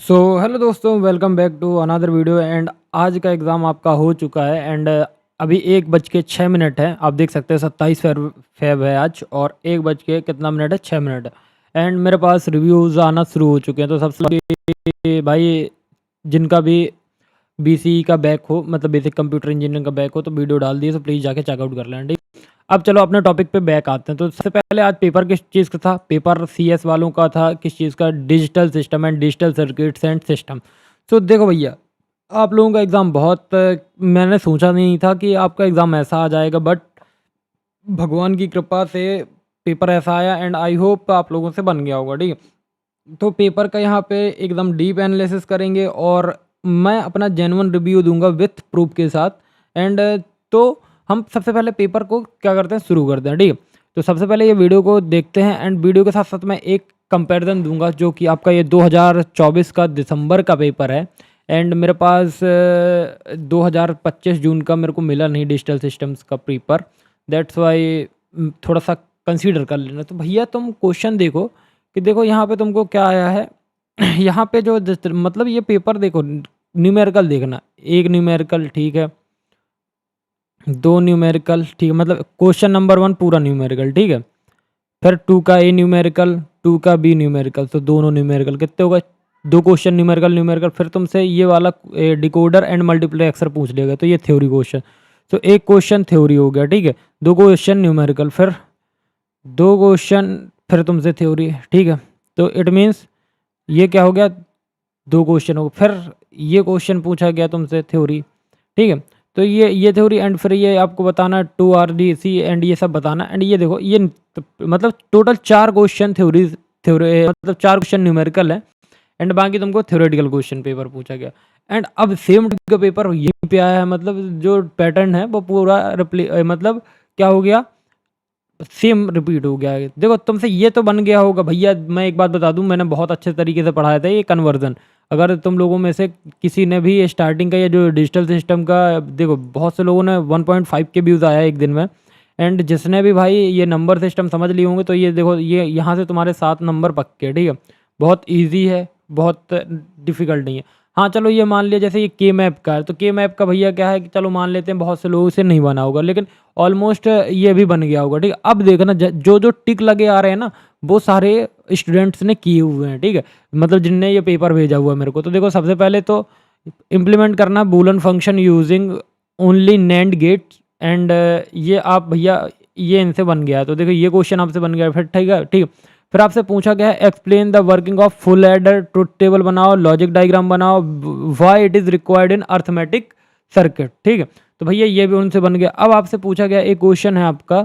सो hello दोस्तों, welcome back to another video. And आज का एग्ज़ाम आपका हो चुका है। एंड अभी 1:06 है। आप देख सकते हैं 27 फेब है आज, और 1:कितना मिनट है, 6 मिनट है। एंड मेरे पास रिव्यूज़ आना शुरू हो चुके हैं। तो सबसे पहले भाई, जिनका भी बीसीई का बैक हो, मतलब बेसिक कंप्यूटर इंजीनियरिंग का बैक हो, तो वीडियो डाल दिए, तो प्लीज़ जाके चेकआउट कर लें। ठीक, अब चलो अपने टॉपिक पे बैक आते हैं। तो सबसे पहले आज पेपर किस चीज़ का था? पेपर सीएस वालों का था। किस चीज़ का? Digital system and digital circuits and system. तो देखो भैया, आप लोगों का एग्ज़ाम बहुत मैंने सोचा नहीं था कि आपका एग्ज़ाम ऐसा आ जाएगा, बट भगवान की कृपा से पेपर ऐसा आया। एंड आई होप आप लोगों से बन गया होगा। ठीक है, तो पेपर का यहाँ पे एकदम डीप एनालिसिस करेंगे, और मैं अपना जेन्युइन रिव्यू दूंगा विथ प्रूफ के साथ। एंड तो हम सबसे पहले पेपर को क्या करते हैं, शुरू करते हैं। ठीक है, तो सबसे पहले ये वीडियो को देखते हैं। एंड वीडियो के साथ साथ मैं एक कंपैरिजन दूंगा, जो कि आपका ये 2024 का दिसंबर का पेपर है। एंड मेरे पास 2025 जून का मेरे को मिला नहीं डिजिटल सिस्टम्स का पेपर। दैट्स वाई थोड़ा सा कंसीडर कर लेना। तो भैया तुम क्वेश्चन देखो कि देखो यहाँ पे तुमको क्या आया है। यहाँ पे जो मतलब ये पेपर देखो, न्यूमेरिकल देखना। एक न्यूमेरिकल ठीक है, दो न्यूमेरिकल ठीक है, मतलब क्वेश्चन नंबर 1 पूरा न्यूमेरिकल ठीक है। फिर 2 का ए न्यूमेरिकल, 2 का बी न्यूमेरिकल, तो दोनों न्यूमेरिकल कितने हो गए? दो क्वेश्चन न्यूमेरिकल न्यूमेरिकल। फिर तुमसे ये वाला डिकोडर एंड मल्टीप्लेक्सर पूछ लेगा, तो ये थ्योरी क्वेश्चन। तो एक क्वेश्चन थ्योरी हो गया ठीक है, दो क्वेश्चन न्यूमेरिकल, फिर दो क्वेश्चन फिर तुमसे थ्योरी। ठीक है, तो इट मीन्स ये क्या हो गया, दो क्वेश्चन हो गए। फिर ये क्वेश्चन पूछा गया तुमसे थ्योरी। ठीक है, तो ये थ्योरी। एंड फिर ये आपको बताना 2 RDC एंड ये सब बताना। एंड ये देखो, ये मतलब टोटल 4 क्वेश्चन थ्योरी मतलब 4 क्वेश्चन न्यूमेरिकल है। एंड बाकी तुमको थ्योरेटिकल क्वेश्चन पेपर पूछा गया। एंड अब सेम का पेपर यहीं पे आया है, मतलब जो पैटर्न है वो पूरा मतलब क्या हो गया, सेम रिपीट हो गया है। देखो तुमसे ये तो बन गया होगा भैया। मैं एक बात बता दूं, मैंने बहुत अच्छे तरीके से पढ़ाया था ये कन्वर्जन। अगर तुम लोगों में से किसी ने भी स्टार्टिंग का ये जो डिजिटल सिस्टम का, देखो बहुत से लोगों ने 1.5 के व्यूज़ आया एक दिन में। एंड जिसने भी भाई ये नंबर सिस्टम समझ लिए होंगे, तो ये देखो, ये यहाँ से तुम्हारे 7 नंबर पक्के। ठीक है, बहुत ईजी है, बहुत डिफ़िकल्ट नहीं है। हाँ चलो, ये मान लिया जैसे ये के मैप का है, तो के मैप का भैया क्या है कि चलो मान लेते हैं बहुत से लोगों से नहीं बना होगा, लेकिन ऑलमोस्ट ये भी बन गया होगा। ठीक है, अब देखना जो जो टिक लगे आ रहे हैं ना, वो सारे स्टूडेंट्स ने किए हुए हैं। ठीक है, मतलब जिनने ये पेपर भेजा हुआ है मेरे को। तो देखो सबसे पहले तो इम्प्लीमेंट करना Boolean function using only NAND gate. And ये आप भैया, ये इनसे बन गया है। तो देखो ये क्वेश्चन आपसे बन गया है। फिर ठीक है, ठीक है, फिर आपसे पूछा गया है explain the working of full adder, truth table बनाओ, लॉजिक डायग्राम बनाओ, why it is required in arithmetic circuit. ठीक है, तो भैया ये भी उनसे बन गया। अब आपसे पूछा गया एक क्वेश्चन है आपका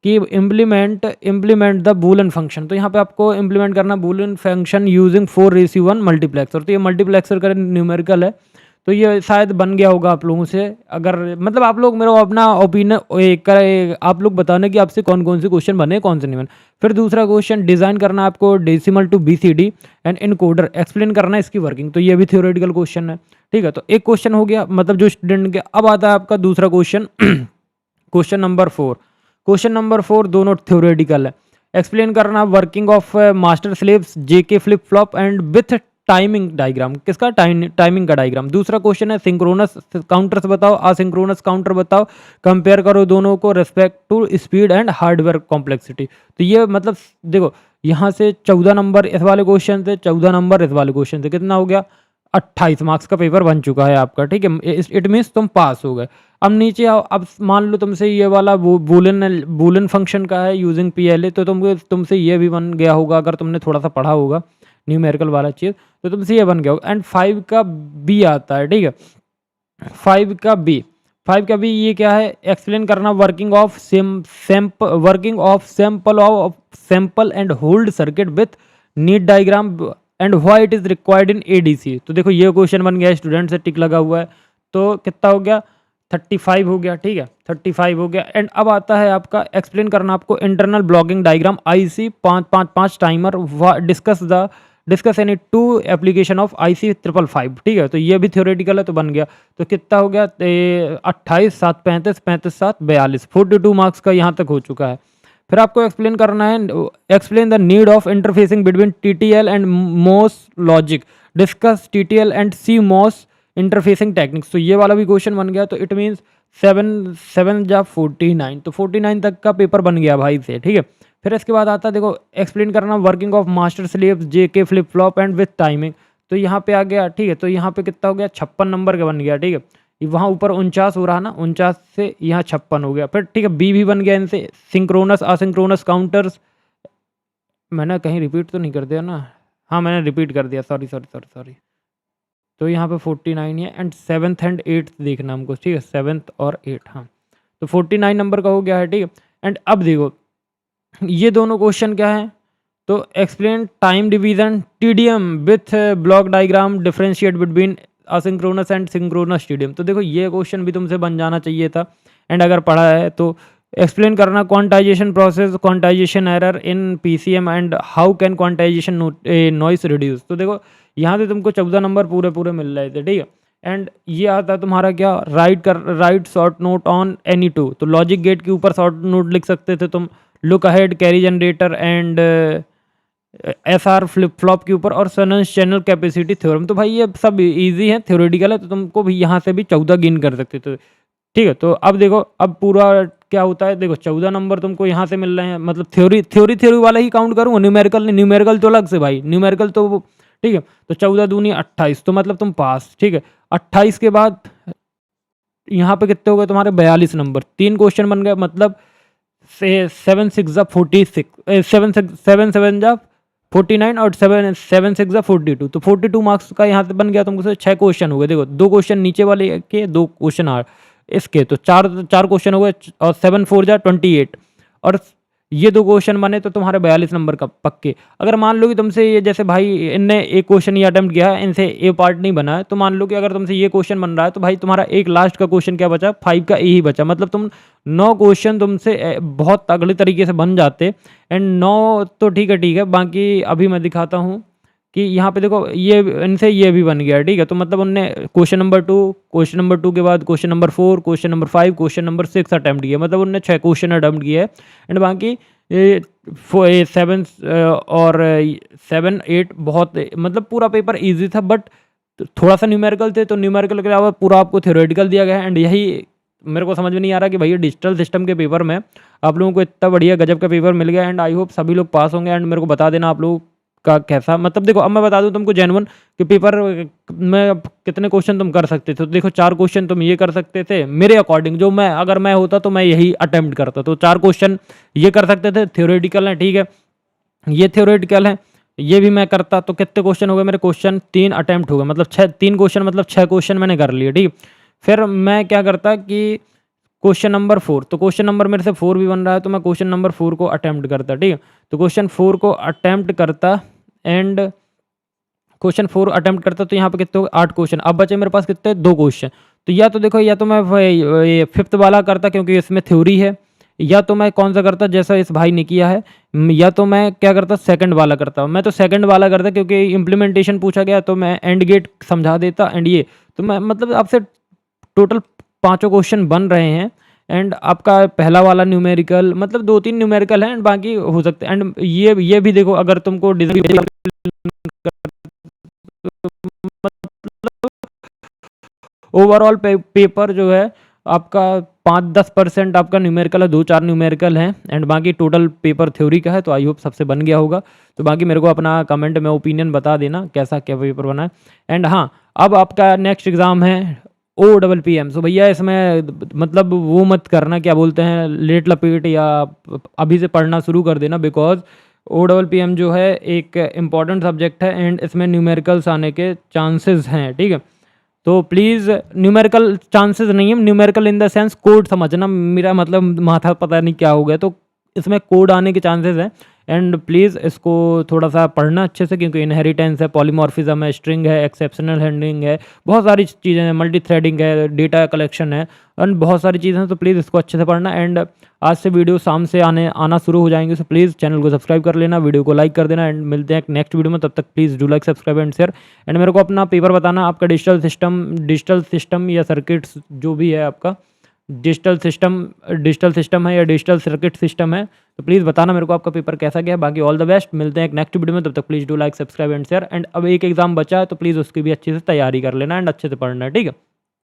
कि इम्प्लीमेंट द बूलन फंक्शन। तो यहाँ पे आपको इम्प्लीमेंट करना बूलन फंक्शन यूजिंग 4:1 मल्टीप्लेक्सर। तो ये मल्टीप्लेक्सर का न्यूमेरिकल है। तो ये शायद बन गया होगा आप लोगों से। अगर मतलब आप लोग मेरा अपना ओपिनियन आप लोग बताना कि आपसे कौन कौन से क्वेश्चन बने, कौन से नहीं बने। फिर दूसरा क्वेश्चन डिज़ाइन करना आपको decimal to BCD and encoder, explain करना है इसकी वर्किंग। तो ये भी थ्योरेटिकल क्वेश्चन है। ठीक है, तो एक क्वेश्चन हो गया, मतलब जो स्टूडेंट के। अब आता है आपका दूसरा question question number 4। Question number 4 दोनों थ्योरेटिकल है। एक्सप्लेन करना working of master slaves, JK flip flop and with timing diagram. किसका? टाइमिंग का डायग्राम। दूसरा क्वेश्चन है सिंक्रोनस काउंटर्स बताओ, असिंक्रोनस काउंटर बताओ, कंपेयर करो दोनों को respect to speed and hardware complexity. तो ये मतलब देखो, यहाँ से 14 नंबर इस वाले क्वेश्चन से, 14 नंबर इस वाले क्वेश्चन से, कितना हो गया? 28 मार्क्स का पेपर बन चुका है आपका। ठीक है, इट मीन्स तुम पास हो गए। अब नीचे आओ। अब मान लो तुमसे ये वाला बूलियन फंक्शन का है यूजिंग पीएलए, तो तुमसे ये भी बन गया होगा अगर तुमने थोड़ा सा पढ़ा होगा न्यूमेरिकल वाला चीज़, तो तुमसे ये बन गया होगा। एंड 5 का बी आता है। ठीक है, 5 का बी, 5 का बी ये क्या है? एक्सप्लेन करना working of sample and hold circuit with NEET diagram and why it is required in ADC. तो देखो ये क्वेश्चन बन गया, स्टूडेंट से टिक लगा हुआ है। तो कितना हो गया? 35 हो गया। ठीक है, 35 हो गया। एंड अब आता है आपका एक्सप्लेन करना आपको internal blocking diagram IC 555 timer, discuss any two application of IC 555। ठीक है, तो ये भी थ्योरेटिकल है, तो बन गया। तो कितना हो गया? 28, 7, 35, 35, 7, 42, 42 मार्क्स का यहाँ तक हो चुका है। फिर आपको एक्सप्लेन करना है explain the need of interfacing between TTL and MOS logic discuss TTL and CMOS interfacing techniques. तो ये वाला भी क्वेश्चन बन गया। तो इट मीन्स 7 जा 49, तो 49 तक का पेपर बन गया भाई से, ठीक है। फिर इसके बाद आता है देखो एक्सप्लेन करना working of master slave JK flip flop and with timing. तो यहाँ पे आ गया, ठीक है। तो यहाँ पे कितना हो गया, 56 नंबर का बन गया, ठीक है। वहाँ ऊपर 49 हो रहा ना, 49 से यहाँ 56 हो गया। फिर ठीक है, बी भी बन गया इनसे, सिंक्रोनस असिंक्रोनस काउंटर्स। मैंने कहीं रिपीट तो नहीं कर दिया ना? हाँ मैंने रिपीट कर दिया, सॉरी सॉरी सॉरी सॉरी। तो यहाँ पे 49 है एंड 7th एंड 8th देखना हमको, ठीक है, 7th और 8th। हाँ तो 49 नंबर का हो गया है, ठीक है। एंड अब देखो ये दोनों क्वेश्चन क्या है, तो explain time division TDM with block diagram differentiate between asynchronous and synchronous TDM. तो देखो ये क्वेश्चन भी तुमसे बन जाना चाहिए था, एंड अगर पढ़ा है तो एक्सप्लेन करना quantization process quantization error in PCM and how can quantization noise reduce. तो देखो यहाँ से तुमको 14 नंबर पूरे पूरे मिल रहे थे, ठीक है। एंड ये आता है तुम्हारा क्या, right short note on any two. तो लॉजिक गेट के ऊपर शॉर्ट नोट लिख सकते थे तुम, look ahead carry generator and SR flip flop के ऊपर, और सनस चैनल कैपेसिटी थ्योरम। तो भाई ये सब इजी है, थ्योरेटिकल है, तो तुमको भी यहाँ से भी 14 गेन कर सकते थे, ठीक है। तो अब देखो अब पूरा क्या होता है, देखो 14 नंबर तुमको यहाँ से मिल रहे हैं, मतलब थ्योरी वाला ही काउंट करूँगा, न्यूमेरिकल नहीं, न्यूमेरिकल तो अलग से भाई, न्यूमेरिकल तो ठीक है। तो 14 दूनी 28, तो मतलब तुम पास, ठीक है। 28 के बाद यहाँ पे कितने हो गए तुम्हारे, 42 नंबर, 3 क्वेश्चन बन गए, मतलब 7 6 जा 46, 7 7 जा 49 और 7 6 जा 42। तो 42 मार्क्स का यहाँ से बन गया तुमको, 6 क्वेश्चन हो गए। देखो 2 क्वेश्चन नीचे वाले के, 2 क्वेश्चन आ इसके, तो चार क्वेश्चन हो गए, और 7 4 जा 28, और ये 2 क्वेश्चन बने तो तुम्हारे 42 नंबर का पक्के। अगर मान लो कि तुमसे ये, जैसे भाई इनने एक क्वेश्चन ये अटेम्प्ट किया है, इनसे ए पार्ट नहीं बना है, तो मान लो कि अगर तुमसे ये क्वेश्चन बन रहा है, तो भाई तुम्हारा एक लास्ट का क्वेश्चन क्या बचा, 5 का ए ही बचा, मतलब तुम 9 क्वेश्चन तुमसे बहुत तगड़े तरीके से बन जाते। एंड 9 तो ठीक है, बाकी अभी मैं दिखाता हूँ कि यहाँ पे देखो ये इनसे ये भी बन गया, ठीक है। तो मतलब उनने क्वेश्चन नंबर 2 के बाद question number 4, question number 5, question number 6 attempt किया, मतलब उनने 6 क्वेश्चन अटैम्प्ट किए। एंड बाकी 7 और 7 8 बहुत, मतलब पूरा पेपर इजी था, बट थोड़ा सा न्यूमेरिकल थे, तो न्यूमेरिकल के अलावा पूरा आपको थ्योरेटिकल दिया गया है। एंड यही मेरे को समझ में नहीं आ रहा कि भैया डिजिटल सिस्टम के पेपर में आप लोगों को इतना बढ़िया गजब का पेपर मिल गया। एंड आई होप सभी लोग पास होंगे। एंड मेरे को बता देना आप लोग का कैसा, मतलब देखो अब मैं बता दूं तुमको जेन्युइन कि पेपर में कितने क्वेश्चन तुम कर सकते थे। तो देखो 4 क्वेश्चन तुम ये कर सकते थे मेरे अकॉर्डिंग, जो मैं अगर मैं होता तो मैं यही अटेम्प्ट करता। तो 4 क्वेश्चन ये कर सकते थे, थ्योरेटिकल है, ठीक है, ये थ्योरेटिकल है, ये भी मैं करता। तो कितने क्वेश्चन हो गए मेरे, क्वेश्चन 3 अटेम्प्ट हो गए, मतलब 3 क्वेश्चन, मतलब 6 क्वेश्चन मैंने कर लिए, ठीक। फिर मैं क्या करता कि क्वेश्चन नंबर 4, तो क्वेश्चन नंबर मेरे से 4 भी बन रहा है, तो मैं क्वेश्चन नंबर 4 को अटेम्प्ट करता, ठीक है। तो क्वेश्चन 4 को अटेम्प्ट करता, एंड क्वेश्चन 4 अटेम्प्ट करता, तो यहाँ पे कितने हो गए, 8 क्वेश्चन। अब बचे मेरे पास कितने, 2 क्वेश्चन। तो या तो देखो, या तो मैं ये 5th वाला करता क्योंकि इसमें थ्योरी है, या तो मैं कौन सा करता जैसा इस भाई ने किया है, या तो मैं क्या करता, सेकंड वाला करता। मैं तो सेकंड वाला करता क्योंकि इम्प्लीमेंटेशन पूछा गया, तो मैं एंड गेट समझा देता। एंड ये तो मैं मतलब आपसे टोटल 5 क्वेश्चन बन रहे हैं। एंड आपका पहला वाला न्यूमेरिकल, मतलब 2-3 न्यूमेरिकल हैं, एंड बाकी हो सकते हैं। एंड ये भी देखो, अगर तुमको ओवरऑल पेपर जो है आपका 5-10% आपका न्यूमेरिकल है, 2-4 न्यूमेरिकल हैं, एंड बाकी टोटल पेपर थ्योरी का है। तो आई होप सबसे बन गया होगा। तो बाकी मेरे को अपना कमेंट में ओपिनियन बता देना कैसा क्या पेपर बना है। एंड हाँ, अब आपका नेक्स्ट एग्ज़ाम है OPPM। सो भैया इसमें मतलब वो मत करना, क्या बोलते हैं, लेट लपेट, या अभी से पढ़ना शुरू कर देना, बिकॉज OPPM जो है एक इम्पॉर्टेंट सब्जेक्ट है, एंड इसमें न्यूमेरिकल्स आने के चांसेस हैं, ठीक है। तो प्लीज़ न्यूमेरिकल चांसेस नहीं है, numerical in the sense code समझना, मेरा मतलब माथा पता नहीं क्या हो गया, तो इसमें कोड आने के चांसेस हैं। एंड प्लीज़ इसको थोड़ा सा पढ़ना अच्छे से, क्योंकि इनहेरिटेंस है, पॉलीमॉर्फिज्म है, स्ट्रिंग है, एक्सेप्शनल हैंडलिंग है, बहुत सारी चीज़ें हैं, मल्टी थ्रेडिंग है, डेटा कलेक्शन है, एंड बहुत सारी चीज़ें हैं। तो प्लीज़ इसको अच्छे से पढ़ना। एंड आज से वीडियो शाम से आना शुरू हो जाएंगे, सो प्लीज़ चैनल को सब्सक्राइब कर लेना, वीडियो को लाइक कर देना। एंड मिलते हैं नेक्स्ट वीडियो में, तब तक please do like, subscribe and share. And मेरे को अपना पेपर बताना, आपका डिजिटल सिस्टम या सर्किट्स जो भी है आपका डिजिटल सिस्टम है या डिजिटल सर्किट सिस्टम है, तो प्लीज़ बताना मेरे को आपका पेपर कैसा गया। बाकी ऑल द बेस्ट, मिलते हैं एक नेक्स्ट वीडियो में, तब तक please do like, subscribe and share. And अब एक एग्ज़ाम बचा है तो प्लीज़ उसकी भी अच्छे से तैयारी कर लेना एंड अच्छे से पढ़ना है, ठीक है।